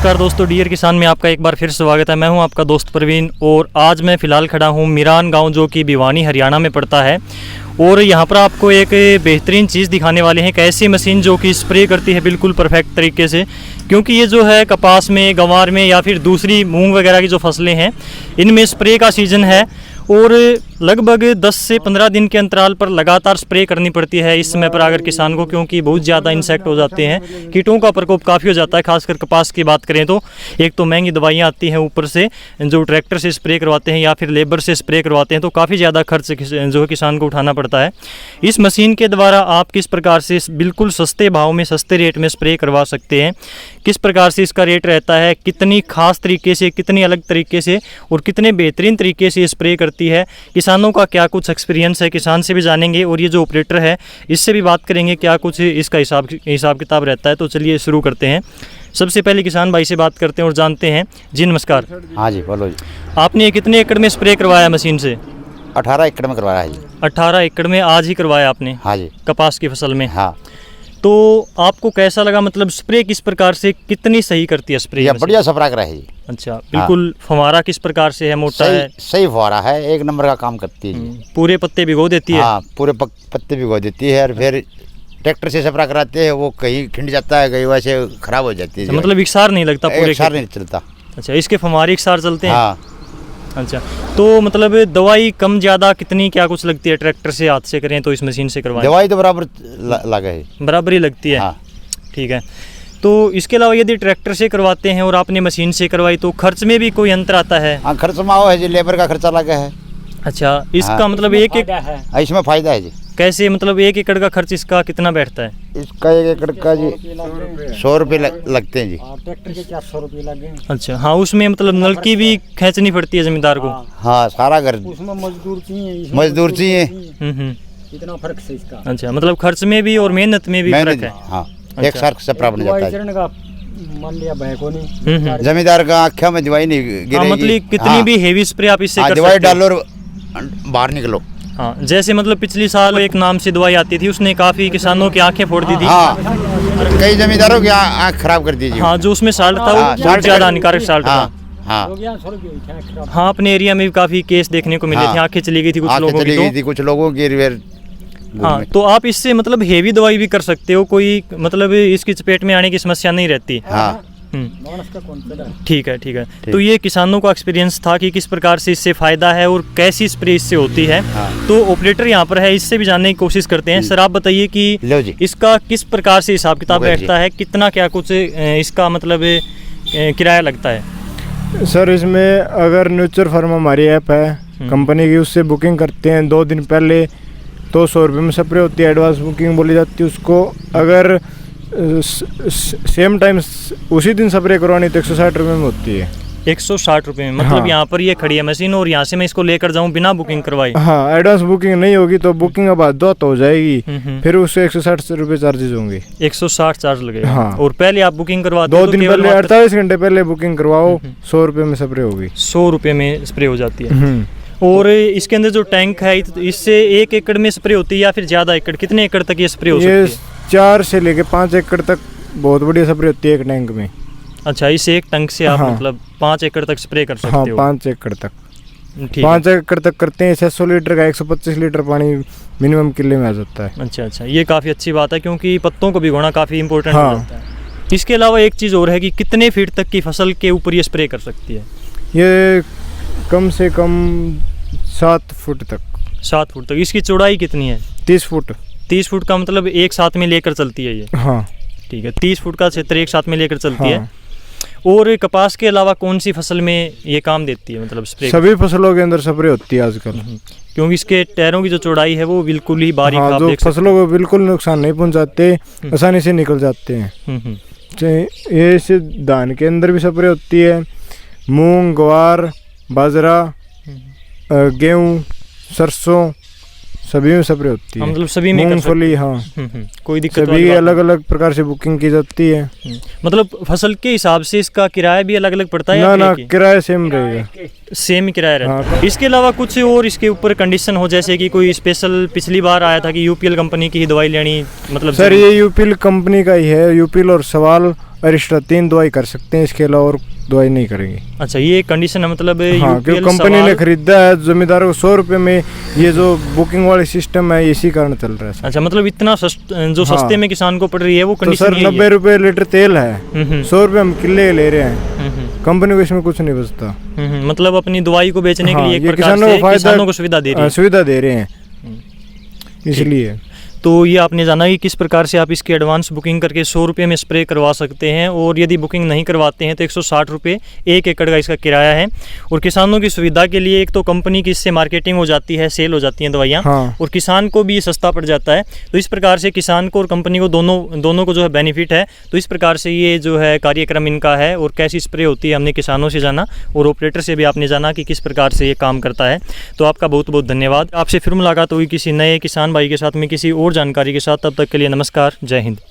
नमस्कार दोस्तों, डियर किसान में आपका एक बार फिर स्वागत है। मैं हूं आपका दोस्त प्रवीण और आज मैं फ़िलहाल खड़ा हूं मिरान गांव जो कि भिवानी हरियाणा में पड़ता है। और यहां पर आपको एक बेहतरीन चीज़ दिखाने वाले हैं, एक ऐसी मशीन जो कि स्प्रे करती है बिल्कुल परफेक्ट तरीके से। क्योंकि ये जो है कपास में, गंवार में या फिर दूसरी मूंग वगैरह की जो फसलें हैं इनमें स्प्रे का सीज़न है और लगभग 10 से 15 दिन के अंतराल पर लगातार स्प्रे करनी पड़ती है इस समय पर अगर किसान को, क्योंकि बहुत ज़्यादा इंसेक्ट हो जाते हैं, कीटों का प्रकोप काफ़ी हो जाता है। खासकर कपास की बात करें तो एक तो महंगी दवाइयाँ आती हैं, ऊपर से जो ट्रैक्टर से स्प्रे करवाते हैं या फिर लेबर से स्प्रे करवाते हैं, तो काफ़ी ज़्यादा खर्च जो है किसान को उठाना पड़ता है। इस मशीन के द्वारा आप किस प्रकार से बिल्कुल सस्ते भाव में, सस्ते रेट में स्प्रे करवा सकते हैं, किस प्रकार से इसका रेट रहता है, कितनी खास तरीके से, कितनी अलग तरीके से और कितने बेहतरीन तरीके से स्प्रे करती है, किसानों का क्या कुछ एक्सपीरियंस है, किसान से भी जानेंगे और ये जो ऑपरेटर है इससे भी बात करेंगे क्या कुछ इसका हिसाब किताब रहता है। तो चलिए शुरू करते हैं। सबसे पहले किसान भाई से बात करते हैं और जानते हैं। जी नमस्कार। हाँ जी बोलो जी। आपने कितने एकड़ में स्प्रे करवाया मशीन से? 18 एकड़ में करवाया है जी। 18 एकड़ में आज ही करवाया आपने? हाँ जी। कपास की फसल में? हाँ। तो आपको कैसा लगा, मतलब स्प्रे किस प्रकार से, कितनी सही करती है स्प्रे? ये बढ़िया स्प्रे कर रही है जी। अच्छा, बिल्कुल। फव्वारा किस प्रकार से है, मोटा है? सही फव्वारा है, एक नंबर का काम करती है जी। पूरे पत्ते भिगो देती है? हाँ, पूरे पत्ते भिगो देती है और फिर ट्रैक्टर से स्प्रे कराते हैं, वो कहीं खिंड जाता है, कहीं वैसे खराब हो जाती है। मतलब इकसार नहीं लगता? पूरे इकसार नहीं चलता। अच्छा, इसके फव्वारे इकसार चलते हैं? हाँ। अच्छा, तो मतलब दवाई कम ज़्यादा कितनी क्या कुछ लगती है ट्रैक्टर से, हाथ से करें तो इस मशीन से करवाएं? दवाई तो बराबर लगे है, बराबर ही लगती है। हाँ। ठीक है। तो इसके अलावा यदि ट्रैक्टर से करवाते हैं और आपने मशीन से करवाई तो खर्च में भी कोई अंतर आता है? हाँ, खर्च में आओ है जी, लेबर का खर्चा लगा है। अच्छा, इसका हाँ। मतलब एक इसमें फायदा है जी। कैसे, मतलब 1 एकड़ का खर्च इसका कितना बैठता है? इसका 1 एकड़ का जी 100 रुपये लगते हैं जी। ट्रैक्टर के 400 रुपये लगे। अच्छा, हाँ, उसमें मतलब नलकी भी खींचनी पड़ती है जमींदार को? हाँ, सारा घर उसमें मजदूर चाहिए, मजदूर चाहिए। इतना फर्क है इसका। अच्छा, मतलब खर्च में भी और मेहनत में भी फर्क है? हाँ, एक साथ से प्राप्त हो जाता है। का मान लिया भाई को नहीं, जमींदार का आँखों में दवाई नहीं गिरेगी। मतलब कितनी भी हेवी स्प्रे आप इससे कर दवाई सकते हो? डालो और बाहर निकलो। हाँ, जैसे मतलब पिछली साल एक नाम से दवाई आती थी, उसने काफी किसानों की आंखें फोड़ दी थी। हाँ, कई जमींदारों की आँख खराब कर दी। हाँ, जो उसमें साल्ट था वो बहुत ज्यादा हानिकारक साल्ट था। हाँ, हाँ, अपने एरिया में भी काफी केस देखने को मिले थे, आंखें चली गई थी कुछ लोगों की। हाँ, तो आप इससे मतलब हेवी दवाई भी कर सकते हो, कोई मतलब इसकी चपेट में आने की समस्या नहीं रहती। हाँ। ठीक है, ठीक है। तो ये किसानों का एक्सपीरियंस था कि किस प्रकार से इससे फायदा है और कैसी स्प्रे इससे होती है। हाँ। तो ऑपरेटर यहाँ पर है, इससे भी जानने की कोशिश करते हैं। सर आप बताइए कि इसका किस प्रकार से हिसाब किताब बैठता है, कितना क्या कुछ इसका मतलब किराया लगता है? सर इसमें अगर न्यूचर फार्म हमारी ऐप है कंपनी की, उससे बुकिंग करते हैं 2 दिन पहले तो 100 रुपये में स्प्रे होती है, एडवांस बुकिंग बोली जाती है उसको। अगर सेम टाइम उसी दिन स्प्रे करवानी तो 160 रुपये में होती है। 160 रुपये में? मतलब हाँ। यहाँ पर ये खड़ी है मशीन और यहाँ से मैं इसको लेकर जाऊँ बिना बुकिंग करवाई? हाँ, एडवांस बुकिंग नहीं होगी तो बुकिंग अब बाद तो हो जाएगी, फिर उससे 160 रुपये चार्जेज होंगे। 160 चार्ज लगेगा। हाँ। और पहले आप बुकिंग करवाते 2 दिन पहले, 48 घंटे पहले बुकिंग करवाओ, 100 रुपये में स्प्रे होगी। 100 रुपये में स्प्रे हो जाती है। और इसके अंदर जो टैंक है इससे 1 एकड़ में स्प्रे होती है या फिर ज़्यादा एकड़, कितने एकड़ तक ये स्प्रे हो सकती है? 4 से लेके 5 एकड़ तक बहुत बढ़िया स्प्रे होती है एक टैंक में। अच्छा, इस एक टैंक से आप मतलब 5 एकड़ तक स्प्रे कर सकते हो? हाँ, 5 एकड़ तक। ठीक 5 एकड़ तक करते हैं। 600 लीटर का 125 लीटर पानी मिनिमम किले में आ जाता है। अच्छा अच्छा, ये काफ़ी अच्छी बात है क्योंकि पत्तों को भिगोना काफ़ी इंपॉर्टेंट हो हाँ। जाता है। इसके अलावा एक चीज़ और है कि कितने फीट तक की फसल के ऊपर ये स्प्रे कर सकती है? ये कम से कम 7 फुट तक। 7 फुट तक। इसकी चौड़ाई कितनी है? 30 फुट। 30 फुट का मतलब एक साथ में लेकर चलती है ये? हाँ। ठीक है, 30 फुट का क्षेत्र एक साथ में लेकर चलती हाँ। है। और कपास के अलावा कौन सी फसल में ये काम देती है, मतलब स्प्रे? सभी फसलों के अंदर स्प्रे होती है आजकल, क्योंकि इसके टायरों की जो चौड़ाई है वो बिल्कुल ही बारीक। हाँ, जो फसलों को बिल्कुल नुकसान नहीं पहुंचाते, आसानी से निकल जाते हैं। ये से धान के अंदर भी स्प्रे होती है, मूंग, ग्वार, बाजरा, गेहूँ, सरसों, सभी में स्प्रे होती है। मतलब सभी में मूंगफली। हाँ, कोई दिक्कत सभी अलग अलग प्रकार से बुकिंग की जाती है। मतलब फसल के हिसाब से इसका किराया भी अलग अलग पड़ता है? ना, किराया सेम रहेगा। सेम ही किराया रहता है। हाँ। इसके अलावा कुछ और इसके ऊपर कंडीशन हो, जैसे कि कोई स्पेशल पिछली बार आया था कि यूपीएल कंपनी की ही दवाई लेनी, मतलब? सर ये यूपीएल कंपनी का ही है। यूपीएल और सवाल और एक्स्ट्रा 3 दवाई कर सकते हैं, इसके अलावा और दवाई नहीं करेंगे। अच्छा, ये कंडीशन है मतलब हाँ, क्योंकि UPL कंपनी ने सवाल- खरीदा है, जमींदारों को 100 रुपये में ये जो बुकिंग वाली सिस्टम है इसी कारण चल रहा है सर। अच्छा, मतलब इतना जो हाँ। सस्ते में किसान को पड़ रही है वो तो कंडीशन सर यही है। 90 रुपये लीटर तेल है, हम्म, 100 रुपये हम किले ले रहे हैं, हम्म, कंपनी को इसमें कुछ नहीं बचता। मतलब अपनी दवाई को बेचने के हाँ, लिए एक ये प्रकार किसानों से को फायदा- किसानों को सुविधा दे रही है। सुविधा दे रहे हैं इसलिए। तो ये आपने जाना कि किस प्रकार से आप इसकी एडवांस बुकिंग करके 100 रुपये में स्प्रे करवा सकते हैं, और यदि बुकिंग नहीं करवाते हैं तो 160 रुपये 1 एकड़ का इसका किराया है। और किसानों की सुविधा के लिए एक तो कंपनी की इससे मार्केटिंग हो जाती है, सेल हो जाती हैं दवाइयाँ, हाँ। और किसान को भी सस्ता पड़ जाता है। तो इस प्रकार से किसान को और कंपनी को दोनों को जो है बेनिफिट है। तो इस प्रकार से ये जो है कार्यक्रम इनका है, और कैसी स्प्रे होती है हमने किसानों से जाना, और ऑपरेटर से भी आपने जाना कि किस प्रकार से ये काम करता है। तो आपका बहुत बहुत धन्यवाद। आपसे फिर मुलाकात होगी किसी नए किसान भाई के साथ में किसी और जानकारी के साथ। तब तक के लिए नमस्कार, जय हिंद।